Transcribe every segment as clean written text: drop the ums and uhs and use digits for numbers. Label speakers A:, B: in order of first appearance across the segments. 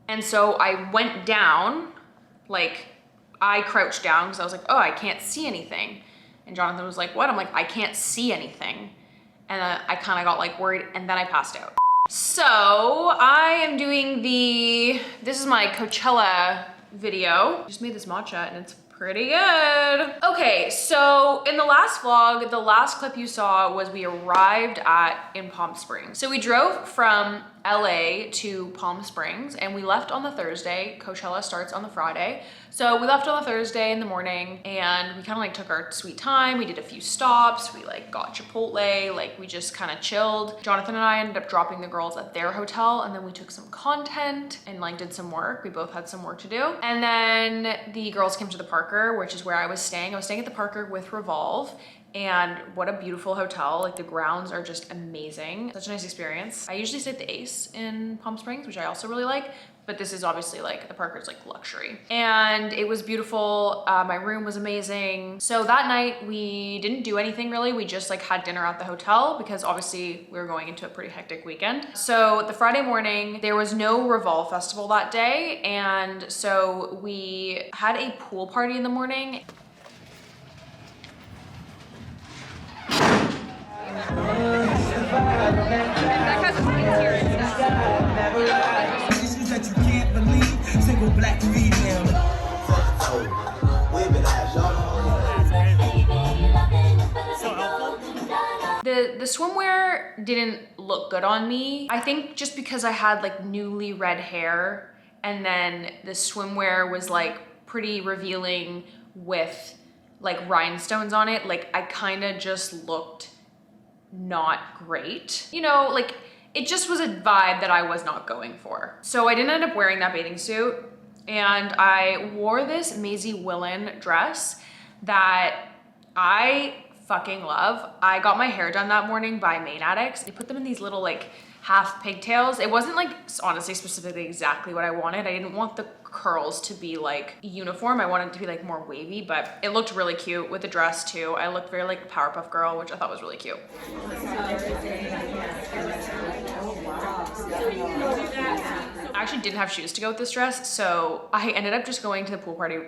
A: And so I went down, like I crouched down because I was like, oh, I can't see anything. And Jonathan was like, what? I'm like, I can't see anything. And I kind of got like worried and then I passed out. So I am doing this is my Coachella video. I just made this matcha and it's pretty good. Okay, so in the last vlog, the last clip you saw was we arrived in Palm Springs. So we drove from LA to Palm Springs and we left on the Thursday. Coachella starts on the Friday. So we left on the Thursday in the morning and we kind of like took our sweet time. We did a few stops. We like got Chipotle, like we just kind of chilled. Jonathan and I ended up dropping the girls at their hotel and then we took some content and like did some work. We both had some work to do. And then the girls came to the Parker, which is where I was staying. I was staying at the Parker with Revolve. And what a beautiful hotel. Like the grounds are just amazing. Such a nice experience. I usually stay at the Ace in Palm Springs, which I also really like, but this is obviously like, the Parker's like luxury. And it was beautiful. My room was amazing. So that night we didn't do anything really. We just like had dinner at the hotel because obviously we were going into a pretty hectic weekend. So the Friday morning, there was no Revolve Festival that day. And so we had a pool party in the morning. The swimwear didn't look good on me. I think just because I had like newly red hair and then the swimwear was like pretty revealing with like rhinestones on it. Like I kind of just looked not great. You know, like it just was a vibe that I was not going for. So I didn't end up wearing that bathing suit and I wore this Maisie Willen dress that I fucking love. I got my hair done that morning by Main Addicts. They put them in these little like half pigtails. It wasn't like honestly specifically exactly what I wanted. I didn't want the curls to be like uniform. I wanted it to be like more wavy, but it looked really cute with the dress too. I looked very like a Powerpuff Girl, which I thought was really cute. I actually didn't have shoes to go with this dress, so I ended up just going to the pool party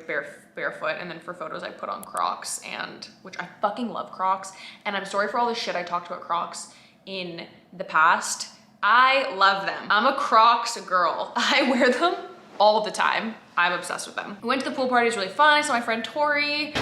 A: barefoot, and then for photos I put on Crocs, and which I fucking love Crocs, and I'm sorry for all the shit I talked about Crocs in the past. I love them. I'm a Crocs girl. I wear them all the time. I'm obsessed with them. We went to the pool party, it was really fun. I saw my friend Tori.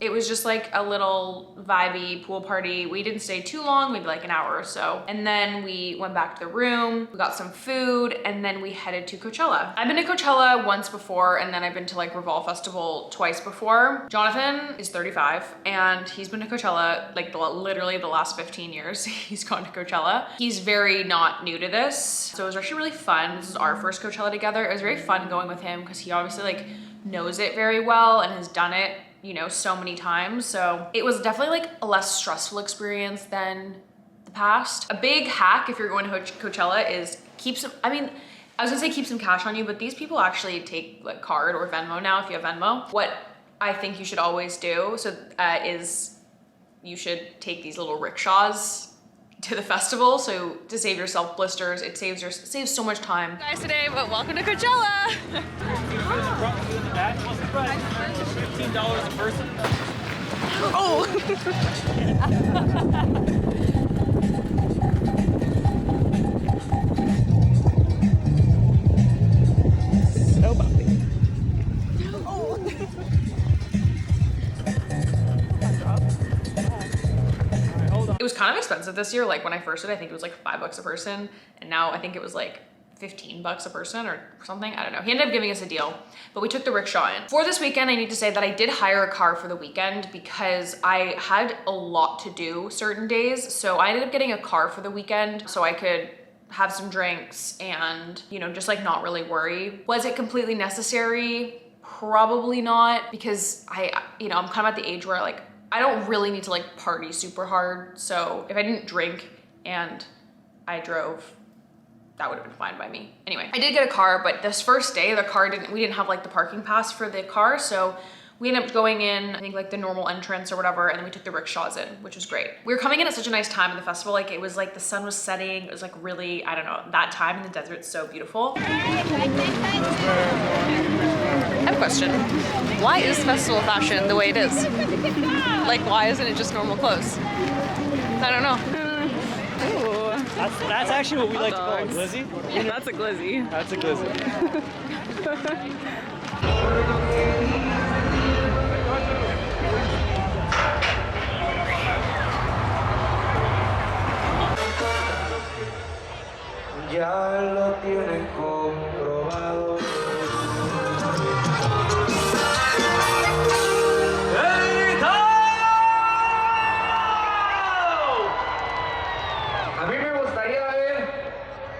A: It was just like a little vibey pool party. We didn't stay too long, maybe like an hour or so. And then we went back to the room, we got some food, and then we headed to Coachella. I've been to Coachella once before, and then I've been to like Revolve Festival twice before. Jonathan is 35, and he's been to Coachella like literally the last 15 years. He's gone to Coachella. He's very not new to this. So it was actually really fun. This is our first Coachella together. It was very fun going with him because he obviously like knows it very well and has done it, you know, so many times. So it was definitely like a less stressful experience than the past. A big hack if you're going to Coachella is keep some, I mean, I was gonna say keep some cash on you, but these people actually take like card or Venmo now if you have Venmo. What I think you should always do is you should take these little rickshaws to the festival, so to save yourself blisters. It saves so much time. Guys today, but welcome to Coachella. $15 a person. Oh. So bumpy. Oh. It was kind of expensive this year. Like when I first did, I think it was like $5 a person. And now I think it was like $15 a person or something. I don't know. He ended up giving us a deal, but we took the rickshaw in. For this weekend, I need to say that I did hire a car for the weekend because I had a lot to do certain days. So I ended up getting a car for the weekend so I could have some drinks and, you know, just like not really worry. Was it completely necessary? Probably not, because I'm kind of at the age where like, I don't really need to like party super hard. So if I didn't drink and I drove, that would have been fine by me. Anyway, I did get a car, but this first day, we didn't have like the parking pass for the car. So We ended up going in, I think like the normal entrance or whatever, and then we took the rickshaws in, which was great. We were coming in at such a nice time in the festival. Like it was like the sun was setting. It was like really, I don't know, that time in the desert is so beautiful. I have a question. Why is festival fashion the way it is? Like why isn't it just normal clothes? I don't know.
B: That's actually what we like to call a glizzy.
C: Yeah, that's a glizzy.
B: That's a glizzy.
D: Ya lo tienes comprobado. A mí me gustaría ver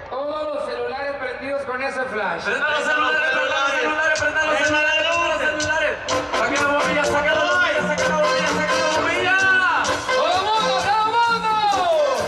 D: todos los celulares prendidos con ese flash.
E: ¡Prenda los celulares! ¡Prenda los celulares! ¡Saca la bombilla! ¡Saca la bombilla! ¡Saca la bombilla! ¡Saca la bombilla!
D: ¡Todo mundo! ¡Todo mundo!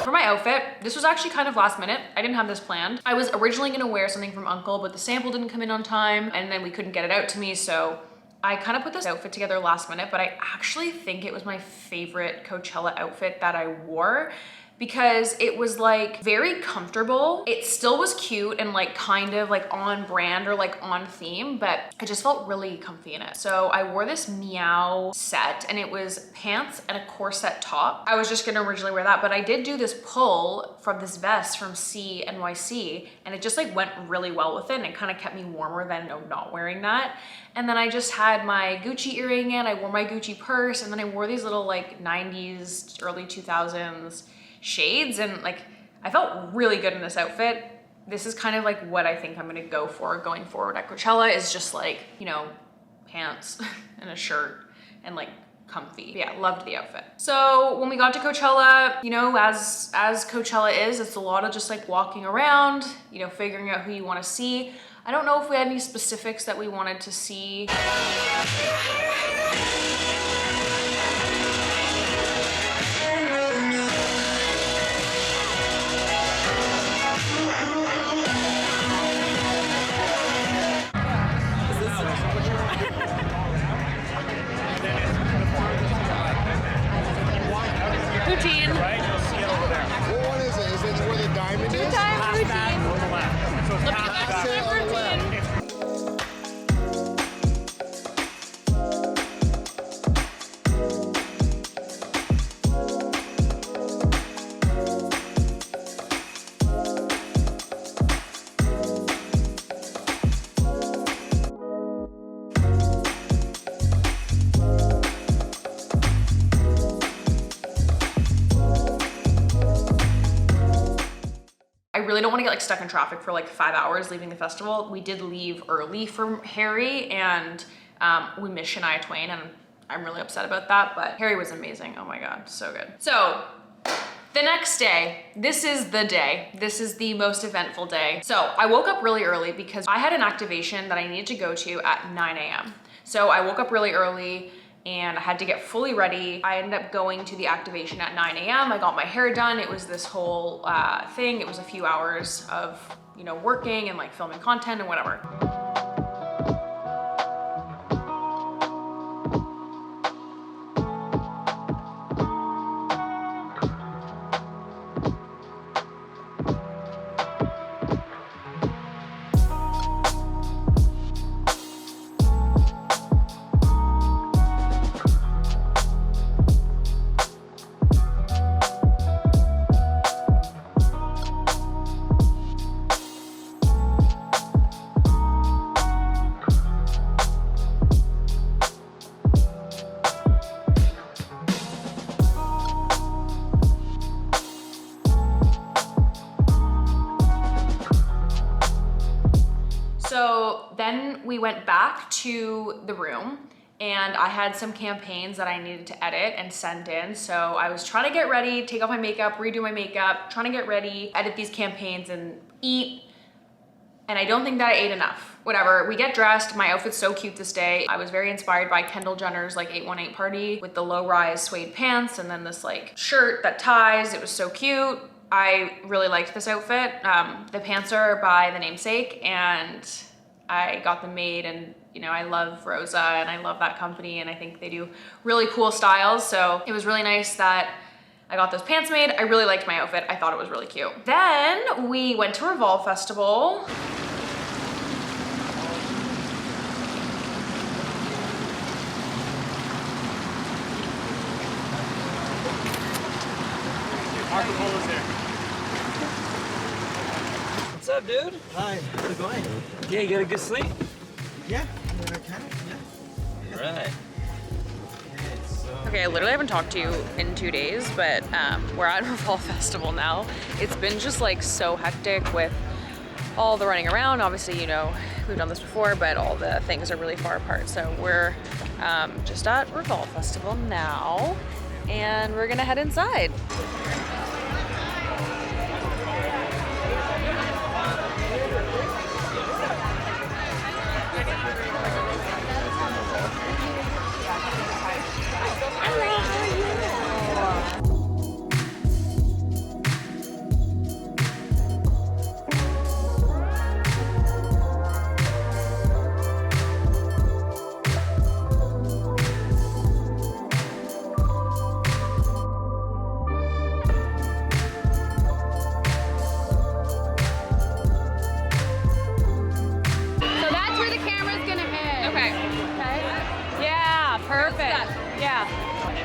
A: For my outfit, this was actually kind of last minute. I didn't have this planned. I was originally gonna wear something from Uncle, but the sample didn't come in on time, and then we couldn't get it out to me, so I kind of put this outfit together last minute, but I actually think it was my favorite Coachella outfit that I wore, because it was like very comfortable. It still was cute and like kind of like on brand or like on theme, but I just felt really comfy in it. So I wore this Meow set, and it was pants and a corset top. I was just gonna originally wear that, but I did do this pull from this vest from CNYC, and it just like went really well with it, and it kind of kept me warmer than not wearing that. And then I just had my Gucci earring in, I wore my Gucci purse, and then I wore these little like 90s, early 2000s shades, and like I felt really good in this outfit. This is kind of like what I think I'm gonna go for going forward at Coachella, is just like, you know, pants and a shirt and like comfy. Yeah, loved the outfit. So when we got to Coachella, you know, as Coachella is, it's a lot of just like walking around, you know, figuring out who you want to see. I don't know if we had any specifics that we wanted to see. Routine.
E: Right? You'll see it over there.
F: What one is it? Is it where the diamond is?
A: Two-time routine.
E: On the left. So it's past that.
F: Say on the left.
A: I really don't want to get like stuck in traffic for like 5 hours leaving the festival. We did leave early from Harry, and we missed Shania Twain, and I'm really upset about that, but Harry was amazing. Oh my God, so good. So the next day, this is the day. This is the most eventful day. So I woke up really early because I had an activation that I needed to go to at 9 a.m. So I woke up really early and I had to get fully ready. I ended up going to the activation at 9 a.m. I got my hair done. It was this whole thing. It was a few hours of, you know, working and like filming content and whatever. So then we went back to the room, and I had some campaigns that I needed to edit and send in. So I was trying to get ready, take off my makeup, redo my makeup, trying to get ready, edit these campaigns and eat. And I don't think that I ate enough. Whatever, we get dressed. My outfit's so cute this day. I was very inspired by Kendall Jenner's like 818 party with the low-rise suede pants and then this like shirt that ties. It was so cute. I really liked this outfit. The pants are by The Namesake, and I got them made and you know, I love Rosa and I love that company and I think they do really cool styles. So it was really nice that I got those pants made. I really liked my outfit. I thought it was really cute. Then we went to Revolve Festival.
B: Marco Polo's there. What's up, dude?
C: Hi, how's it going?
B: Yeah, you get a good sleep?
C: Yeah, I mean, I can, yeah.
B: All right.
A: Okay, I literally haven't talked to you in 2 days, but we're at Revolve Festival now. It's been just like so hectic with all the running around. Obviously, you know, we've done this before, but all the things are really far apart. So we're just at Revolve Festival now, and we're gonna head inside.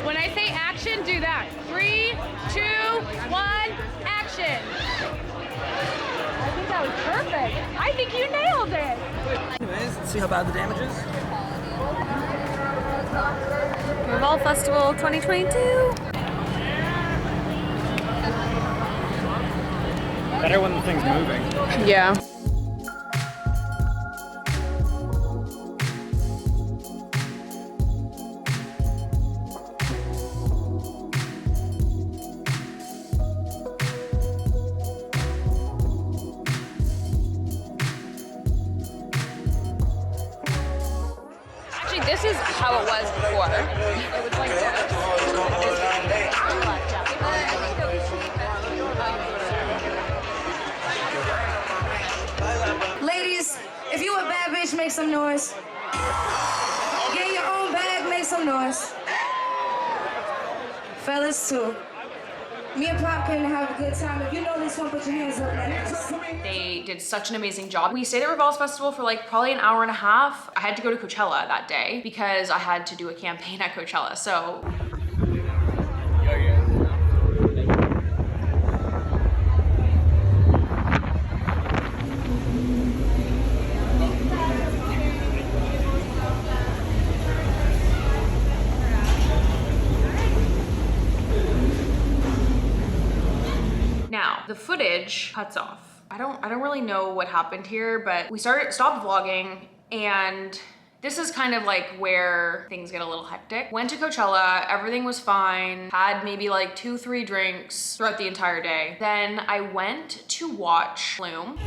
G: When I say action, do that. 3, 2, 1, action. I think that was perfect. I think you nailed it.
B: Anyways, let's see how bad the damage is.
A: Revolve Festival 2022.
B: Better when the thing's moving.
A: Yeah. This is how it was before. It was like
H: Ladies, if you a bad bitch, make some noise. Get your own bag, make some noise. Fellas too. Me and Pop can have a good time. If you know this one, put your hands up like this.
A: They did such an amazing job. We stayed at Revolve Festival for like probably an hour and a half. I had to go to Coachella that day because I had to do a campaign at Coachella. So now the footage cuts off. I don't really know what happened here, but we stopped vlogging, and this is kind of like where things get a little hectic. Went to Coachella, everything was fine, had maybe like 2-3 drinks throughout the entire day. Then I went to watch Flume.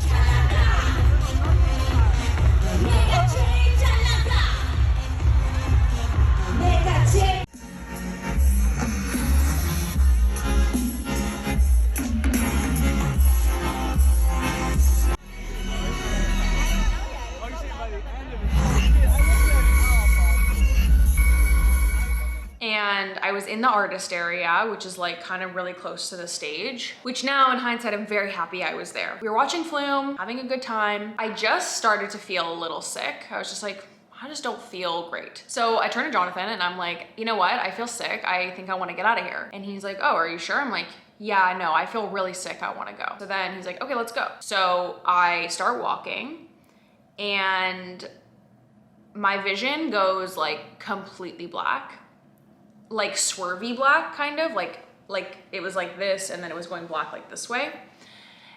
A: And I was in the artist area, which is like kind of really close to the stage, which now in hindsight, I'm very happy I was there. We were watching Flume, having a good time. I just started to feel a little sick. I was just like, I just don't feel great. So I turned to Jonathan and I'm like, you know what? I feel sick. I think I want to get out of here. And he's like, oh, are you sure? I'm like, yeah, no, I feel really sick. I want to go. So then he's like, okay, let's go. So I start walking and my vision goes like completely black. Like swervy black, kind of like it was like this and then it was going black like this way.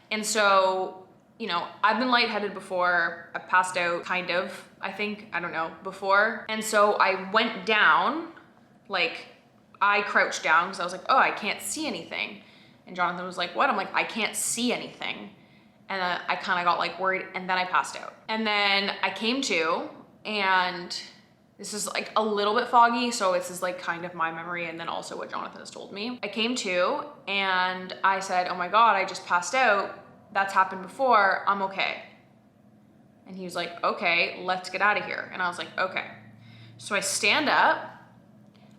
A: And so, you know, I've been lightheaded before. I've passed out kind of, I think, I don't know, before. And so I went down, like I crouched down because I was like, oh, I can't see anything. And Jonathan was like, what? I'm like, I can't see anything. And I kind of got like worried and then I passed out. And then I came to, and this is like a little bit foggy, so this is like kind of my memory and then also what Jonathan has told me. I came to and I said, oh my God, I just passed out. That's happened before, I'm okay. And he was like, okay, let's get out of here. And I was like, okay. So I stand up,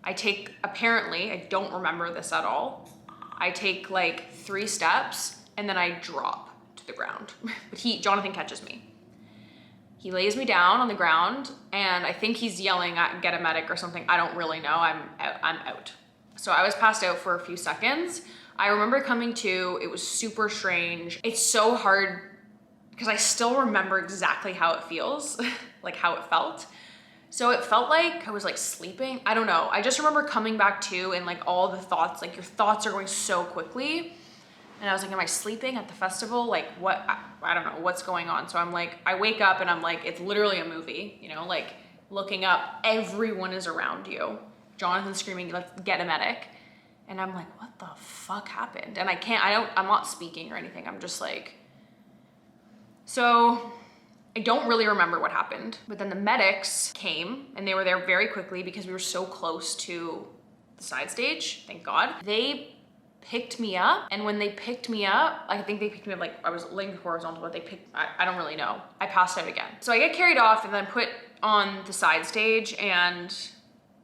A: I take, apparently, I don't remember this at all, I take like 3 steps and then I drop to the ground. But Jonathan catches me. He lays me down on the ground and I think he's yelling at get a medic or something. I don't really know, I'm out. So I was passed out for a few seconds. I remember coming to, it was super strange. It's so hard because I still remember exactly how it feels, like how it felt. So it felt like I was like sleeping. I don't know. I just remember coming back to and like all the thoughts, like your thoughts are going so quickly. And I was like, am I sleeping at the festival? Like what, I don't know what's going on. So I'm like, I wake up and I'm like, it's literally a movie, you know, like looking up, everyone is around you. Jonathan's screaming, let's get a medic. And I'm like, what the fuck happened? And I'm not speaking or anything. I'm just like, so I don't really remember what happened, but then the medics came and they were there very quickly because we were so close to the side stage, thank God. They picked me up, and when they picked me up, I think they picked me up like I was laying horizontal, but they picked, I don't really know. I passed out again. So I get carried off and then put on the side stage, and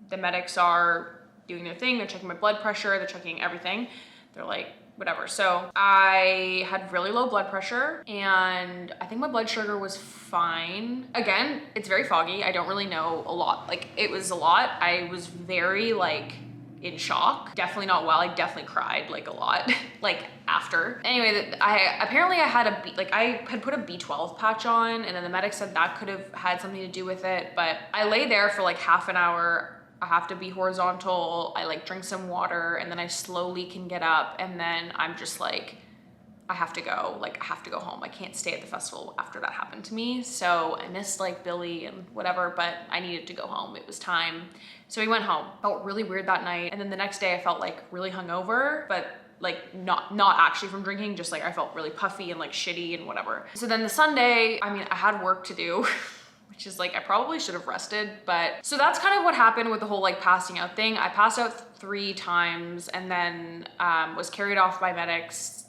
A: the medics are doing their thing. They're checking my blood pressure, they're checking everything. They're like, whatever. So I had really low blood pressure and I think my blood sugar was fine. Again, it's very foggy. I don't really know a lot. Like it was a lot. I was very like in shock. Definitely not well. I definitely cried like a lot, like after. Anyway, apparently I had I had put a B12 patch on, and then the medic said that could have had something to do with it. But I lay there for like half an hour. I have to be horizontal. I like drink some water and then I slowly can get up, and then I'm just like, I have to go. Like I have to go home. I can't stay at the festival after that happened to me. So I missed like Billy and whatever, but I needed to go home. It was time. So we went home. Felt really weird that night. And then the next day I felt like really hungover, but like not actually from drinking, just like I felt really puffy and like shitty and whatever. So then the Sunday, I mean, I had work to do. Which is like, I probably should have rested, but. So that's kind of what happened with the whole like passing out thing. I passed out 3 times and then was carried off by medics.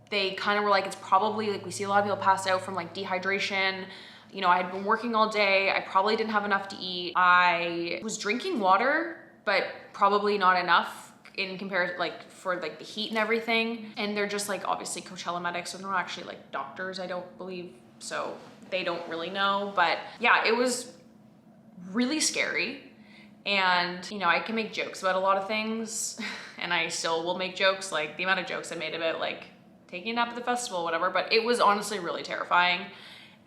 A: They kind of were like, it's probably like, we see a lot of people pass out from like dehydration. You know, I had been working all day. I probably didn't have enough to eat. I was drinking water, but probably not enough in comparison, like for like the heat and everything. And they're just like, obviously Coachella medics, so they're not actually like doctors, I don't believe. So they don't really know, but yeah, it was really scary. And you know, I can make jokes about a lot of things and I still will make jokes, like the amount of jokes I made about like taking a nap at the festival, whatever, but it was honestly really terrifying.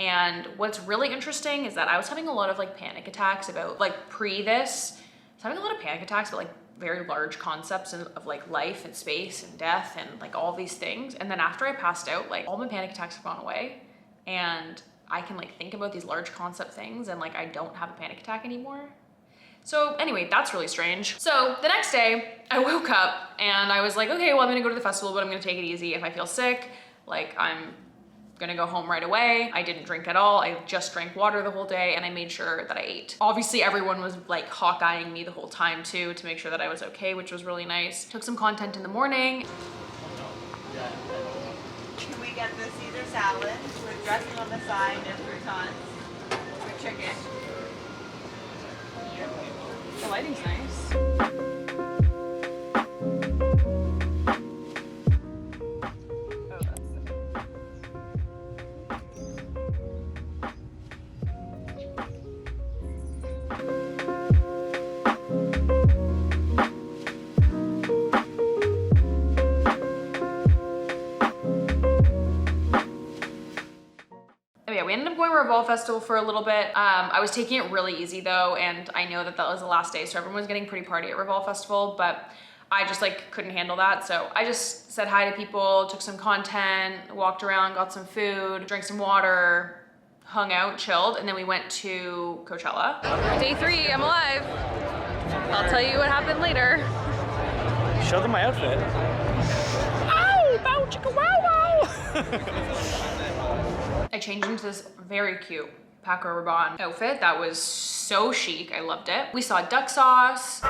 A: And what's really interesting is that I was having a lot of like panic attacks about like this. I was having a lot of panic attacks about like very large concepts of like life and space and death and like all these things. And then after I passed out, like all my panic attacks have gone away and I can like think about these large concept things and like I don't have a panic attack anymore. So anyway, that's really strange. So the next day I woke up and I was like, okay, well, I'm gonna go to the festival, but I'm gonna take it easy. If I feel sick, like I'm gonna go home right away. I didn't drink at all. I just drank water the whole day and I made sure that I ate. Obviously everyone was like hawk-eyeing me the whole time too to make sure that I was okay, which was really nice. Took some content in the morning.
I: Can we get the Caesar salad with dressing on the side and croutons with chicken?
A: The lighting's nice. We ended up going to Revolve Festival for a little bit. I was taking it really easy though, and I know that was the last day, so everyone was getting pretty party at Revolve Festival, but I just like couldn't handle that. So I just said hi to people, took some content, walked around, got some food, drank some water, hung out, chilled, and then we went to Coachella.
G: Day 3, I'm alive. I'll tell you what happened later.
B: Show them my outfit.
G: Ow! Bow chicka wow wow!
A: I changed into this very cute Paco Rabanne outfit that was so chic. I loved it. We saw duck sauce.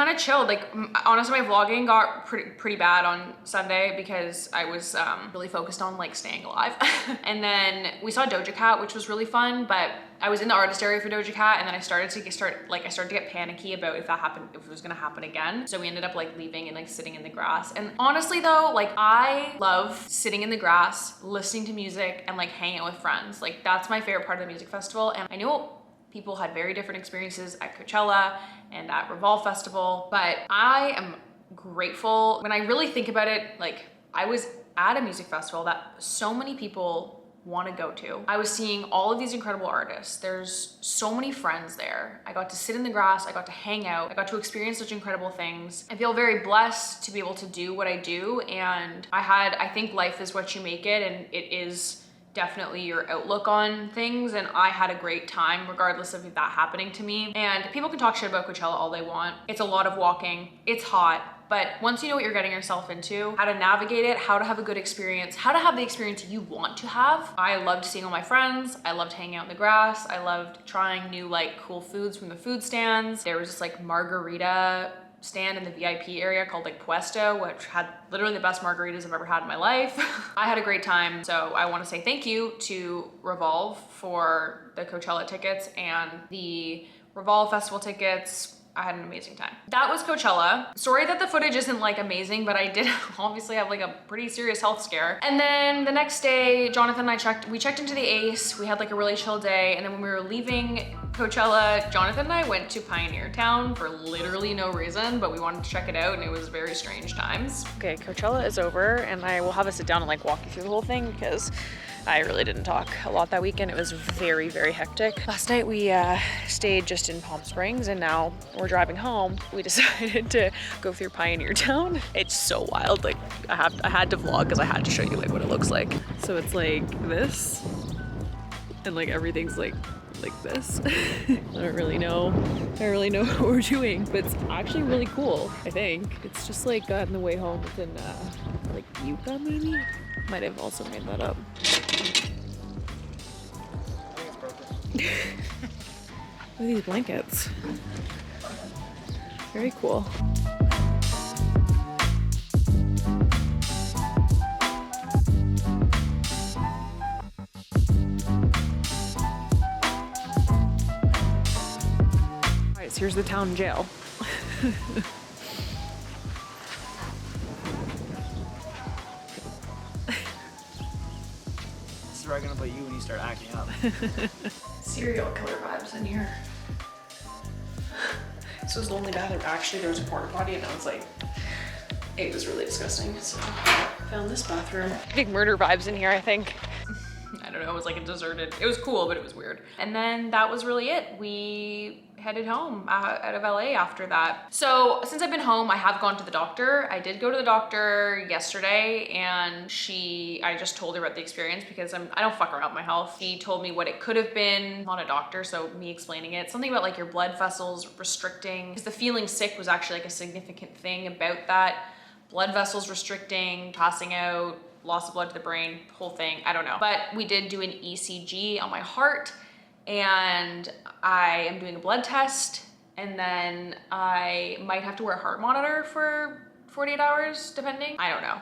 A: kind of chilled. Like honestly, my vlogging got pretty bad on Sunday because I was really focused on like staying alive. And then we saw Doja Cat, which was really fun, but I was in the artist area for Doja Cat, and then I started to get panicky about if it was gonna happen again. So we ended up like leaving and like sitting in the grass. And honestly though, like I love sitting in the grass, listening to music and like hanging out with friends. Like that's my favorite part of the music festival. And I know people had very different experiences at Coachella and at Revolve Festival, but I am grateful. When I really think about it, like I was at a music festival that so many people want to go to. I was seeing all of these incredible artists. There's so many friends there. I got to sit in the grass, I got to hang out, I got to experience such incredible things. I feel very blessed to be able to do what I do, and I think life is what you make it, and it is definitely your outlook on things, and I had a great time regardless of that happening to me. And people can talk shit about Coachella all they want. It's a lot of walking, it's hot, but once you know what you're getting yourself into, how to navigate it, how to have a good experience, how to have the experience you want to have. I loved seeing all my friends, I loved hanging out in the grass, I loved trying new like cool foods from the food stands. There was this like margarita stand in the VIP area called like Puesto, which had literally the best margaritas I've ever had in my life. I had a great time. So I want to say thank you to Revolve for the Coachella tickets and the Revolve Festival tickets. I had an amazing time. That was Coachella. Sorry that the footage isn't like amazing, but I did obviously have like a pretty serious health scare. And then the next day, Jonathan and I we checked into the Ace. We had like a really chill day. And then when we were leaving Coachella, Jonathan and I went to Pioneer Town for literally no reason, but we wanted to check it out and it was very strange times. Okay, Coachella is over and I will have a sit down and like walk you through the whole thing because I really didn't talk a lot that weekend. It was very, very hectic. Last night we stayed just in Palm Springs and now we're driving home. We decided to go through Pioneer Town. It's so wild. Like I had to vlog because I had to show you like what it looks like. So it's like this and like everything's like this. I don't really know what we're doing, but it's actually really cool, I think. It's just like on the way home it's in like Utah maybe? Might have also made that up. Look at these blankets. Very cool. Alright, so here's the town jail.
B: This is where I'm gonna put you when you start acting up.
A: Serial killer vibes in here. This was the only bathroom. Actually, there was a porta potty and I was like, it was really disgusting. So I found this bathroom. Big murder vibes in here, I think. I don't know, it was like a deserted, it was cool, but it was weird. And then that was really it. We headed home out of LA after that. So since I've been home, I have gone to the doctor. I did go to the doctor yesterday and I just told her about the experience because I don't fuck around with my health. She told me what it could have been. I'm not a doctor, so me explaining it. Something about like your blood vessels restricting, because the feeling sick was actually like a significant thing about that. Blood vessels restricting, passing out, loss of blood to the brain, whole thing, I don't know. But we did do an ECG on my heart and I am doing a blood test and then I might have to wear a heart monitor for 48 hours, depending. I don't know.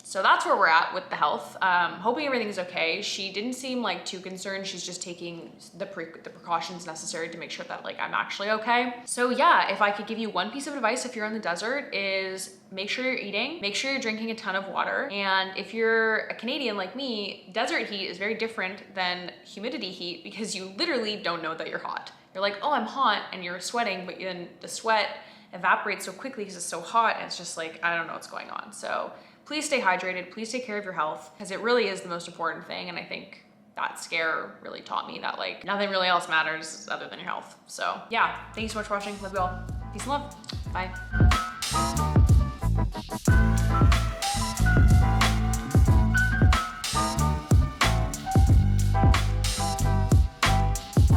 A: So that's where we're at with the health. Hoping everything's okay. She didn't seem like too concerned. She's just taking the precautions necessary to make sure that like I'm actually okay. So yeah, if I could give you one piece of advice if you're in the desert is make sure you're eating, make sure you're drinking a ton of water. And if you're a Canadian like me, desert heat is very different than humidity heat because you literally don't know that you're hot. You're like, oh, I'm hot, and you're sweating, but then the sweat evaporates so quickly because it's so hot and it's just like, I don't know what's going on. So please stay hydrated, please take care of your health because it really is the most important thing. And I think that scare really taught me that like nothing really else matters other than your health. So yeah, thank you so much for watching. Love you all. Peace and love. Bye.